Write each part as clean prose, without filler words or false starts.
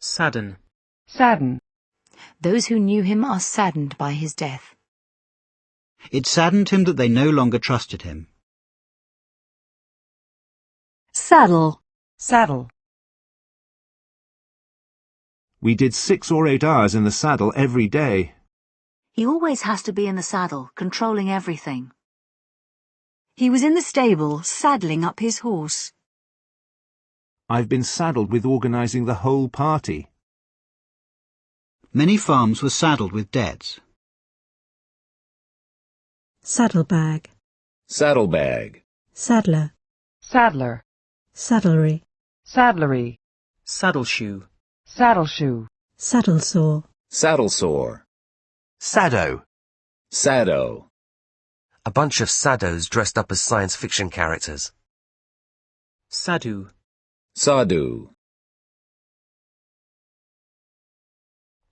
Sadden. Sadden. Those who knew him are saddened by his death. It saddened him that they no longer trusted him. Saddle. Saddle. We did 6 or 8 hours in the saddle every day. He always has to be in the saddle, controlling everything. He was in the stable, saddling up his horse. I've been saddled with organising the whole party. Many farms were saddled with debts. Saddlebag. Saddlebag. Saddler. Saddler. Saddlery. Saddlery. Saddleshoe. Saddleshoe. Saddlesaw. Saddlesore. Sado. Sado. A bunch of sados dressed up as science fiction characters. Sadhu. Sadhu.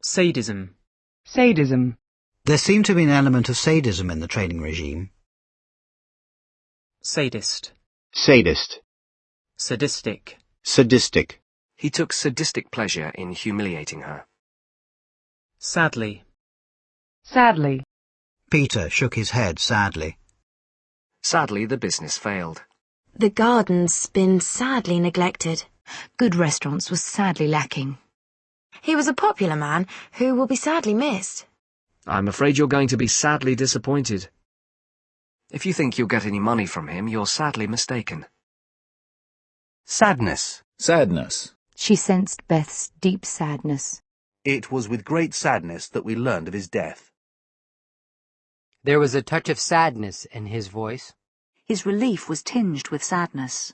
Sadism. Sadism. There seemed to be an element of sadism in the training regime. Sadist. Sadist. Sadistic. Sadistic. He took sadistic pleasure in humiliating her. Sadly. Sadly. Peter shook his head sadly. Sadly, the business failed. The garden's been sadly neglected. Good restaurants were sadly lacking. He was a popular man who will be sadly missed. I'm afraid you're going to be sadly disappointed. If you think you'll get any money from him, you're sadly mistaken. Sadness. Sadness. She sensed Beth's deep sadness. It was with great sadness that we learned of his death. There was a touch of sadness in his voice. His relief was tinged with sadness.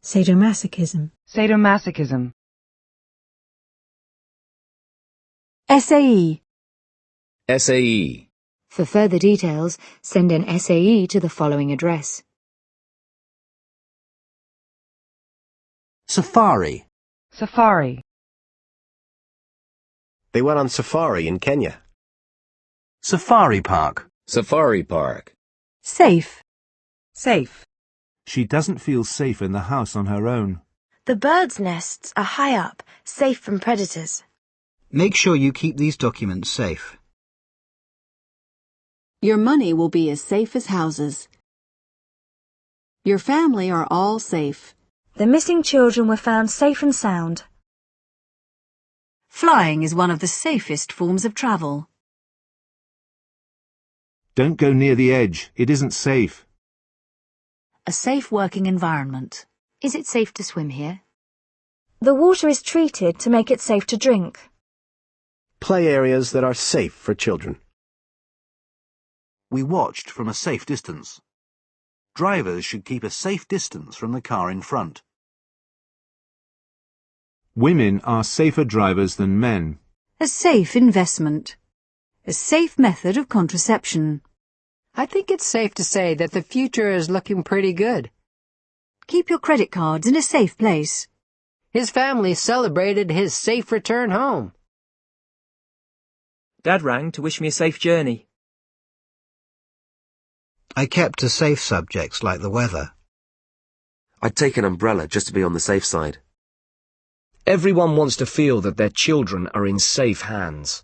Sadomasochism. Sadomasochism. SAE. SAE. For further details, send an SAE to the following address. Safari. Safari. They went on safari in Kenya. Safari park. Safari park. Safe. Safe. She doesn't feel safe in the house on her own. The birds' nests are high up, safe from predators. Make sure you keep these documents safe. Your money will be as safe as houses. Your family are all safe. The missing children were found safe and sound. Flying is one of the safest forms of travel. Don't go near the edge. It isn't safe. A safe working environment. Is it safe to swim here? The water is treated to make it safe to drink. Play areas that are safe for children. We watched from a safe distance. Drivers should keep a safe distance from the car in front. Women are safer drivers than men. A safe investment. A safe method of contraception. I think it's safe to say that the future is looking pretty good. Keep your credit cards in a safe place. His family celebrated his safe return home. Dad rang to wish me a safe journey. I kept to safe subjects like the weather. I'd take an umbrella just to be on the safe side. Everyone wants to feel that their children are in safe hands.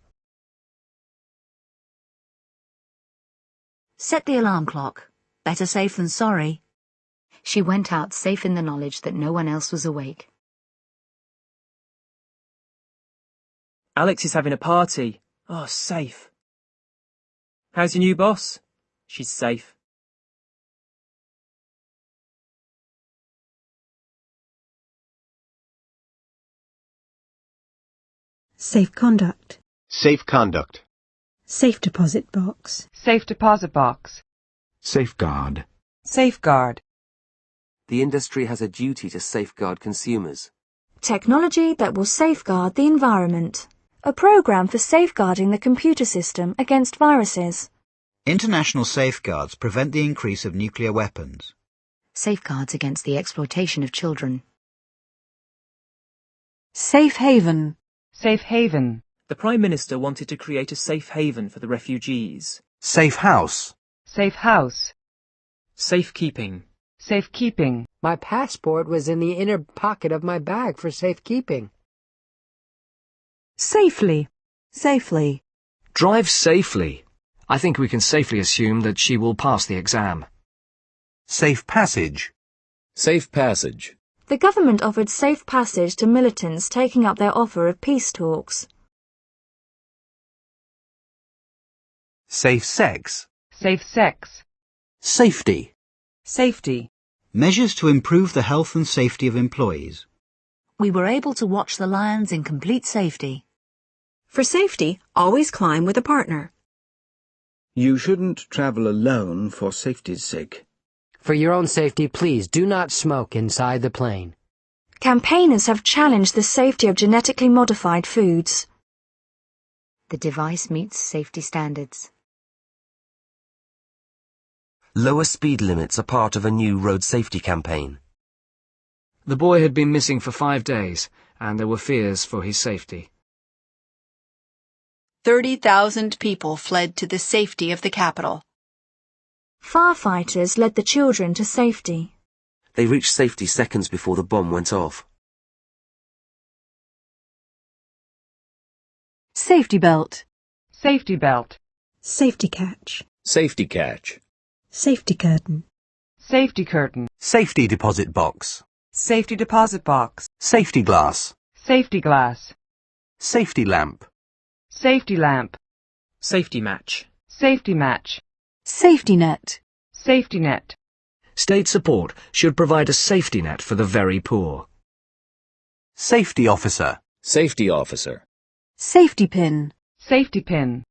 Set the alarm clock. Better safe than sorry. She went out safe in the knowledge that no one else was awake. Alex is having a party. Oh, safe. How's your new boss? She's safe. Safe conduct. Safe conduct. Safe deposit box. Safe deposit box. Safeguard. Safeguard. The industry has a duty to safeguard consumers. Technology that will safeguard the environment. A program for safeguarding the computer system against viruses. International safeguards prevent the increase of nuclear weapons. Safeguards against the exploitation of children. Safe haven. Safe haven. The Prime Minister wanted to create a safe haven for the refugees. Safe house. Safe house. Safekeeping. Safekeeping. My passport was in the inner pocket of my bag for safekeeping. Safely. Safely. Drive safely. I think we can safely assume that she will pass the exam. Safe passage. Safe passage. The government offered safe passage to militants taking up their offer of peace talks. Safe sex. Safe sex. Safety. Safety. Measures to improve the health and safety of employees. We were able to watch the lions in complete safety. For safety, always climb with a partner. You shouldn't travel alone for safety's sake. For your own safety, please do not smoke inside the plane. Campaigners have challenged the safety of genetically modified foods. The device meets safety standards. Lower speed limits are part of a new road safety campaign. The boy had been missing for 5 days, and there were fears for his safety. 30,000 people fled to the safety of the capital. Firefighters led the children to safety. They reached safety seconds before the bomb went off. Safety belt. Safety belt. Safety catch. Safety catch. Safety curtain. Safety curtain. Safety deposit box. Safety deposit box. Safety glass. Safety glass. Safety lamp. Safety lamp. Safety match. Safety match. Safety net. Safety net. State support should provide a safety net for the very poor. Safety officer. Safety officer. Safety pin. Safety pin.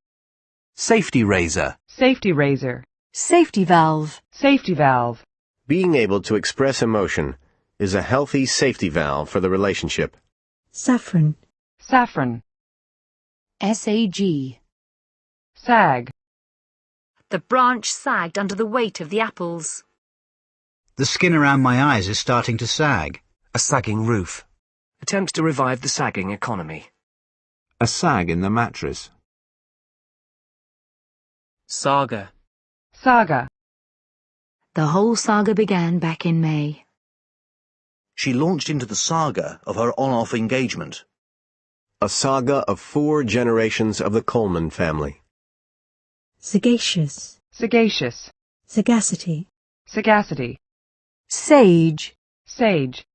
Safety razor. Safety razor. Safety valve. Safety valve. Being able to express emotion is a healthy safety valve for the relationship. Saffron. Saffron. SAG. Sag. The branch sagged under the weight of the apples. The skin around my eyes is starting to sag. A sagging roof. Attempts to revive the sagging economy. A sag in the mattress. Saga. Saga. The whole saga began back in May. She launched into the saga of her on-off engagement. A saga of 4 generations of the Coleman family. Sagacious. Sagacious. Sagacity. Sagacity. Sage. Sage.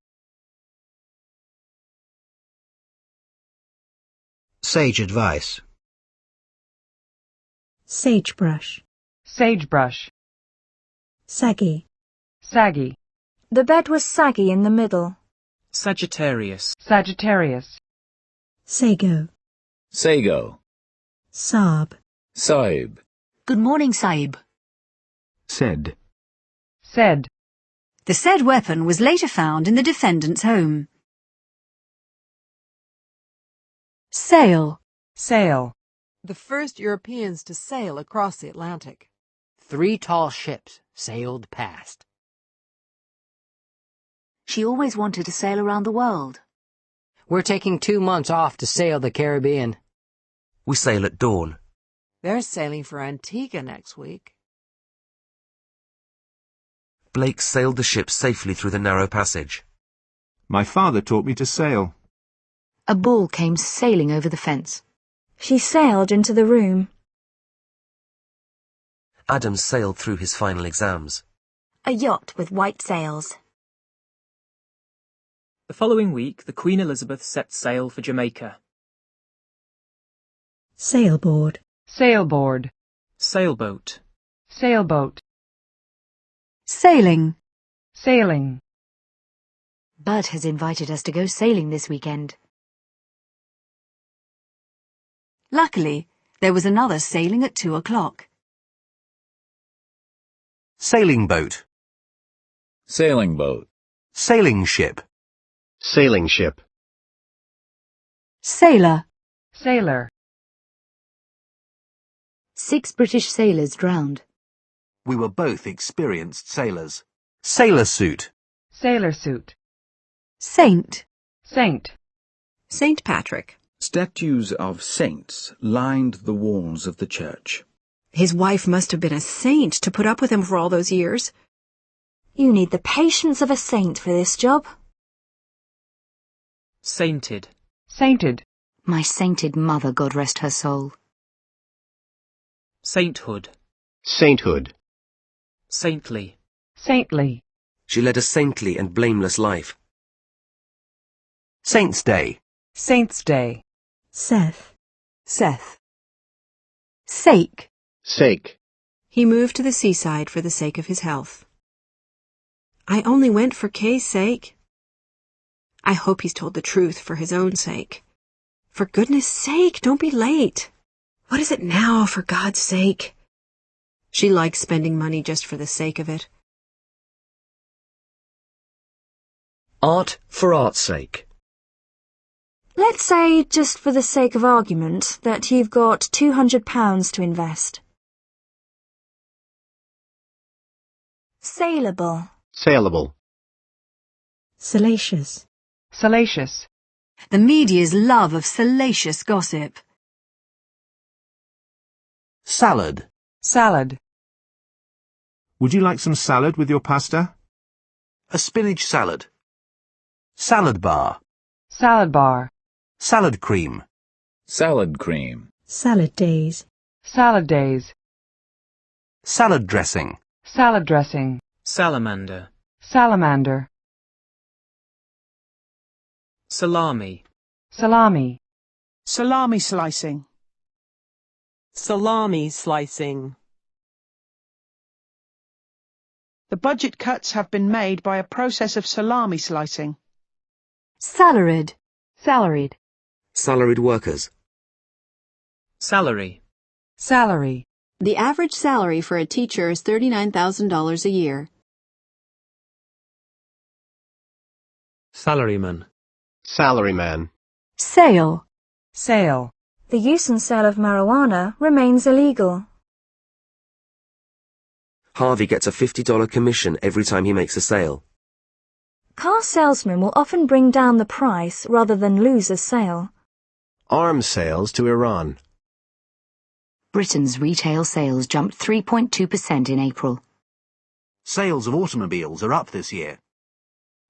Sage advice. Sagebrush. Sagebrush. Saggy. Saggy. The bed was saggy in the middle. Sagittarius. Sagittarius. Sago. Sago. Saab. Saib. Good morning, Saib. Said. Said. The said weapon was later found in the defendant's home. Sail. Sail. The first Europeans to sail across the Atlantic. 3 tall ships sailed past. She always wanted to sail around the world. We're taking 2 months off to sail the Caribbean. We sail at dawn. They're sailing for Antigua next week. Blake sailed the ship safely through the narrow passage. My father taught me to sail. A bull came sailing over the fence. She sailed into the room. Adam sailed through his final exams. A yacht with white sails. The following week, the Queen Elizabeth set sail for Jamaica. Sailboard. Sailboard. Sailboat. Sailboat. Sailing. Sailing. Bud has invited us to go sailing this weekend. Luckily, there was another sailing at 2 o'clock. Sailing boat. Sailing boat. Sailing ship. Sailing ship. Sailor. Sailor. 6 British sailors drowned. We were both experienced sailors. Sailor suit. Sailor suit. Saint. Saint. Saint Patrick. Statues of saints lined the walls of the church. His wife must have been a saint to put up with him for all those years. You need the patience of a saint for this job. Sainted. Sainted. My sainted mother, God rest her soul. Sainthood. Sainthood. Saintly. Saintly. She led a saintly and blameless life. Saint's Day. Saint's Day. Seth. Seth. Sake. Sake. He moved to the seaside for the sake of his health. I only went for Kay's sake. I hope he's told the truth for his own sake. For goodness sake, don't be late. What is it now, for God's sake? She likes spending money just for the sake of it. Art for art's sake. Let's say, just for the sake of argument, that you've got £200 to invest. Saleable. Saleable. Salacious. Salacious. The media's love of salacious gossip. Salad. Salad. Would you like some salad with your pasta? A spinach salad. Salad bar. Salad bar. Salad cream. Salad cream. Salad days. Salad days. Salad dressing. Salad dressing. Salamander. Salamander. Salami. Salami. Salami slicing. Salami slicing. The budget cuts have been made by a process of salami slicing. Salaried. Salaried. Salaried workers. Salary. Salary. The average salary for a teacher is $39,000 a year. Salaryman. Salaryman. Sale. Sale. The use and sale of marijuana remains illegal. Harvey gets a $50 commission every time he makes a sale. Car salesmen will often bring down the price rather than lose a sale. Arms sales to Iran. Britain's retail sales jumped 3.2% in April. Sales of automobiles are up this year.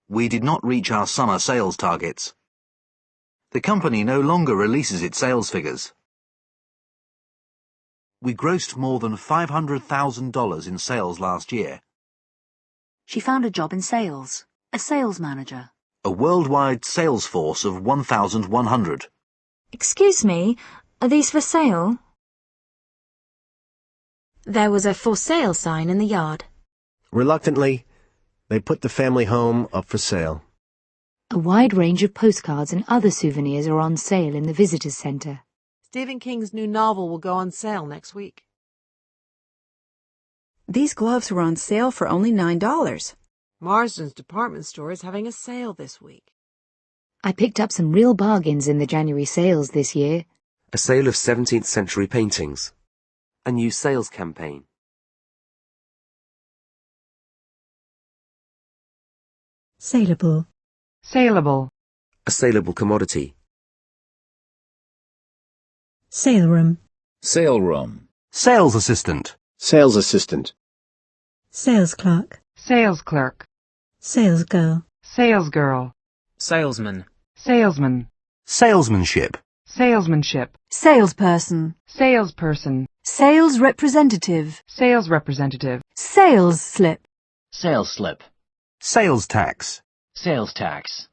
We did not reach our summer sales targets. The company no longer releases its sales figures. We grossed more than $500,000 in sales last year. She found a job in sales. A sales manager. A worldwide sales force of 1,100. Excuse me, are these for sale? There was a for sale sign in the yard. Reluctantly, they put the family home up for sale. A wide range of postcards and other souvenirs are on sale in the visitors' centre. Stephen King's new novel will go on sale next week. These gloves were on sale for only $9. Marsden's department store is having a sale this week. I picked up some real bargains in the January sales this year. A sale of 17th century paintings. A new sales campaign. Saleable. Saleable. A saleable commodity. Sale room. Sale room. Sales assistant. Sales assistant. Sales clerk. Sales clerk. Sales girl. Sales girl. Salesman. Salesman. Salesmanship. Salesmanship. Salesperson. Salesperson. Sales representative. Sales representative. Sales slip. Sales slip. Sales tax. Sales tax.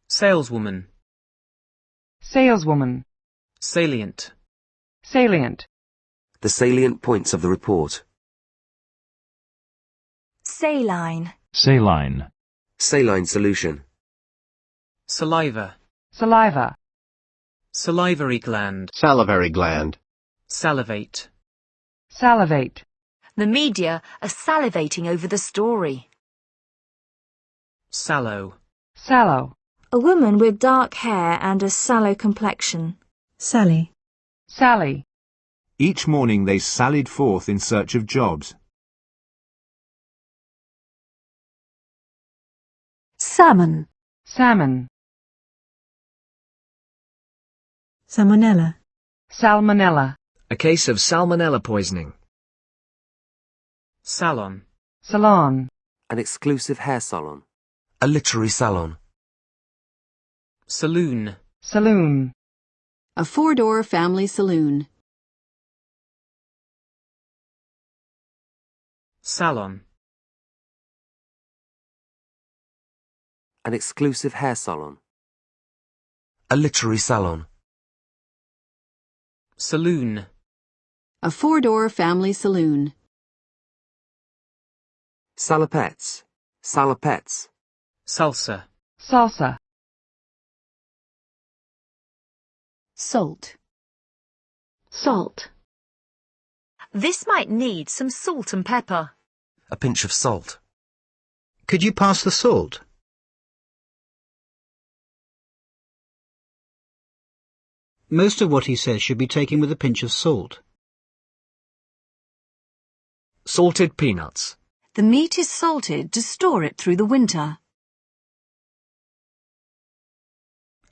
Saleswoman. Saleswoman. Salient. Salient. The salient points of the report. Saline. Saline. Saline solution. Saliva. Saliva. Salivary gland. Salivary gland. Salivate. Salivate. The media are salivating over the story. Sallow. Sallow. A woman with dark hair and a sallow complexion. Sally. Sally. Each morning they sallied forth in search of jobs. Salmon. Salmon. Salmonella. Salmonella. A case of salmonella poisoning. Salon. Salon. An exclusive hair salon. A literary salon. Saloon. Saloon. A four-door family saloon. Salon. An exclusive hair salon. A literary salon. Saloon. A four-door family saloon. Salopettes. Salopettes. Salsa. Salsa. Salt. Salt. This might need some salt and pepper. A pinch of salt. Could you pass the salt? Most of what he says should be taken with a pinch of salt. Salted peanuts. The meat is salted to store it through the winter.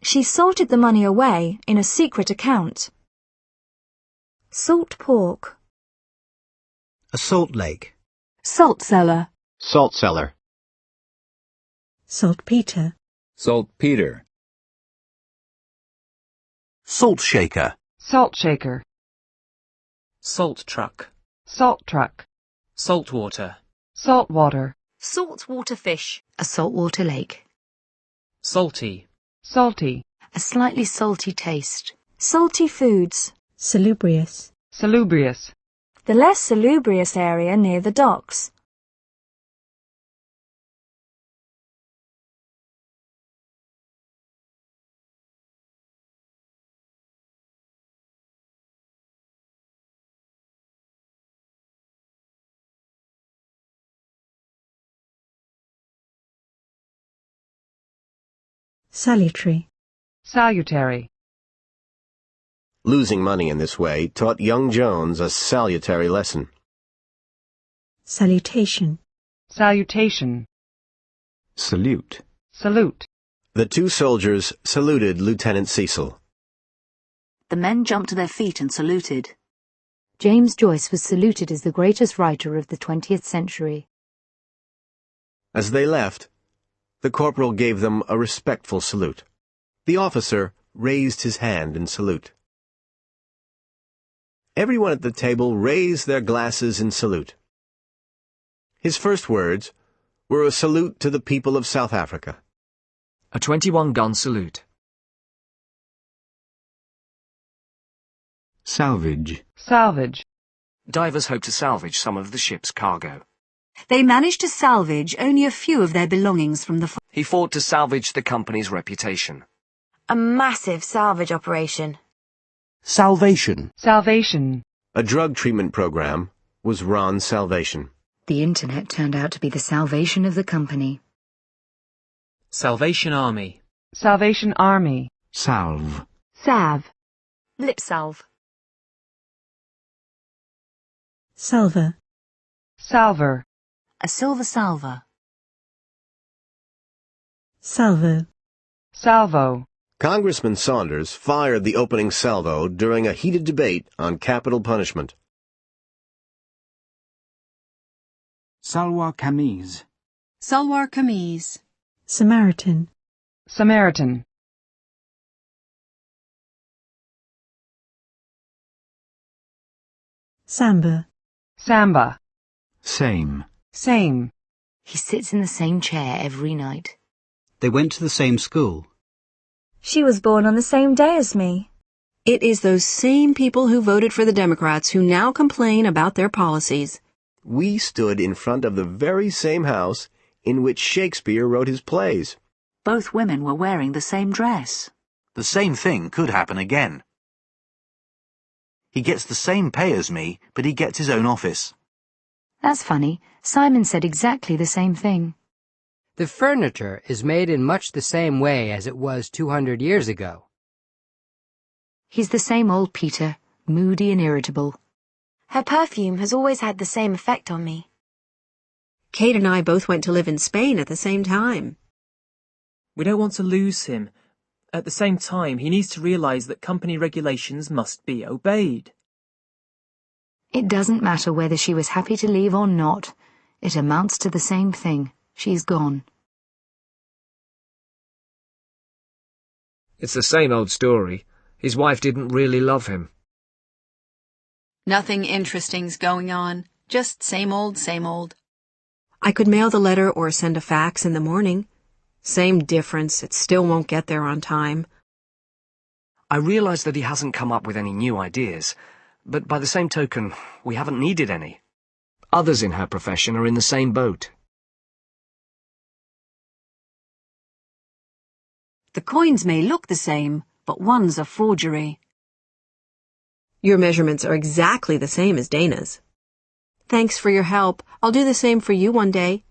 She salted the money away in a secret account. Salt pork. A salt lake. Salt cellar. Salt cellar. Saltpeter. Saltpeter. Salt shaker. Salt shaker. Salt truck. Salt truck. Salt water. Salt water. Saltwater fish. A saltwater lake. Salty. Salty. A slightly salty taste. Salty foods. Salubrious. Salubrious. The less salubrious area near the docks. Salutary. Salutary. Losing money in this way taught young Jones a salutary lesson. Salutation. Salutation. Salute. Salute. The two soldiers saluted Lieutenant Cecil. The men jumped to their feet and saluted. James Joyce was saluted as the greatest writer of the 20th century. As they left, the corporal gave them a respectful salute. The officer raised his hand in salute. Everyone at the table raised their glasses in salute. His first words were a salute to the people of South Africa. A 21-gun salute. Salvage. Salvage. Divers hope to salvage some of the ship's cargo. They managed to salvage only a few of their belongings from the... He fought to salvage the company's reputation. A massive salvage operation. Salvation. Salvation. A drug treatment program was Ron's salvation. The internet turned out to be the salvation of the company. Salvation Army. Salvation Army. Salve. Salve. Lip salve. Salver. Salver. A silver salver. Salvo. Salvo. Congressman Saunders fired the opening salvo during a heated debate on capital punishment. Salwar kameez. Salwar kameez. Samaritan. Samaritan. Samba. Samba. Same. Same. He sits in the same chair every night. They went to the same school. She was born on the same day as me. It is those same people who voted for the Democrats who now complain about their policies. We stood in front of the very same house in which Shakespeare wrote his plays. Both women were wearing the same dress. The same thing could happen again. He gets the same pay as me, but he gets his own office. That's funny. Simon said exactly the same thing. The furniture is made in much the same way as it was 200 years ago. He's the same old Peter, moody and irritable. Her perfume has always had the same effect on me. Kate and I both went to live in Spain at the same time. We don't want to lose him. At the same time, he needs to realise that company regulations must be obeyed. It doesn't matter whether she was happy to leave or not. It amounts to the same thing. She's gone. It's the same old story. His wife didn't really love him. Nothing interesting's going on. Just same old, same old. I could mail the letter or send a fax in the morning. Same difference, it still won't get there on time. I realise that he hasn't come up with any new ideas, but by the same token, we haven't needed any. Others in her profession are in the same boat. The coins may look the same, but one's a forgery. Your measurements are exactly the same as Dana's. Thanks for your help. I'll do the same for you one day.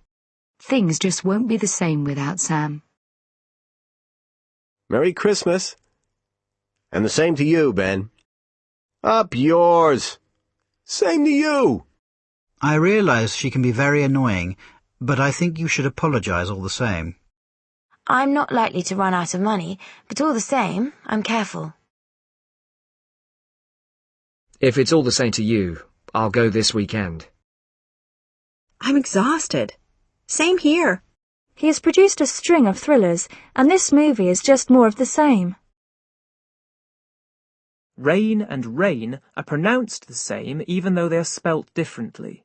Things just won't be the same without Sam. Merry Christmas. And the same to you, Ben. Up yours. Same to you. I realize she can be very annoying, but I think you should apologize all the same. I'm not likely to run out of money, but all the same, I'm careful. If it's all the same to you, I'll go this weekend. I'm exhausted. Same here. He has produced a string of thrillers, and this movie is just more of the same. Rain and rain are pronounced the same even though they are spelt differently.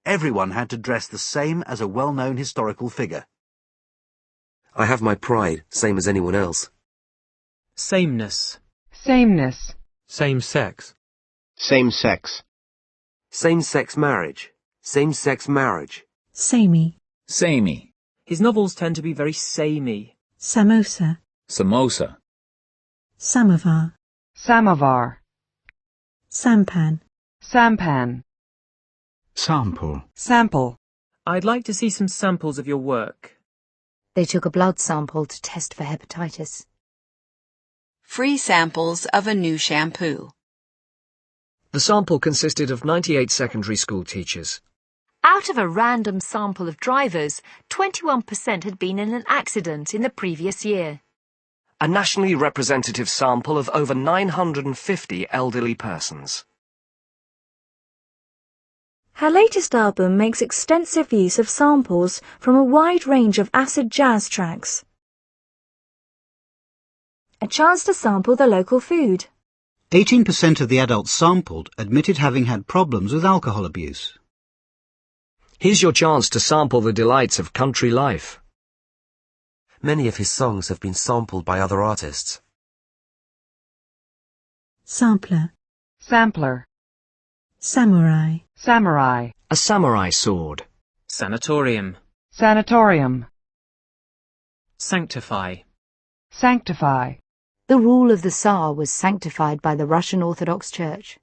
Everyone had to dress the same as a well-known historical figure. I have my pride, same as anyone else. Sameness. Sameness. Same sex. Same sex. Same-sex marriage. Same-sex marriage. Samey. Samey. His novels tend to be very samey. Samosa. Samosa. Samovar. Samovar. Sampan. Sampan. Sample. Sample. I'd like to see some samples of your work. They took a blood sample to test for hepatitis. Free samples of a new shampoo. The sample consisted of 98 secondary school teachers. Out of a random sample of drivers, 21% had been in an accident in the previous year. A nationally representative sample of over 950 elderly persons. Her latest album makes extensive use of samples from a wide range of acid jazz tracks. A chance to sample the local food. 18% of the adults sampled admitted having had problems with alcohol abuse. Here's your chance to sample the delights of country life. Many of his songs have been sampled by other artists. Sampler. Sampler. Samurai. Samurai. A samurai sword. Sanatorium. Sanatorium. Sanctify. Sanctify. The rule of the Tsar was sanctified by the Russian Orthodox Church.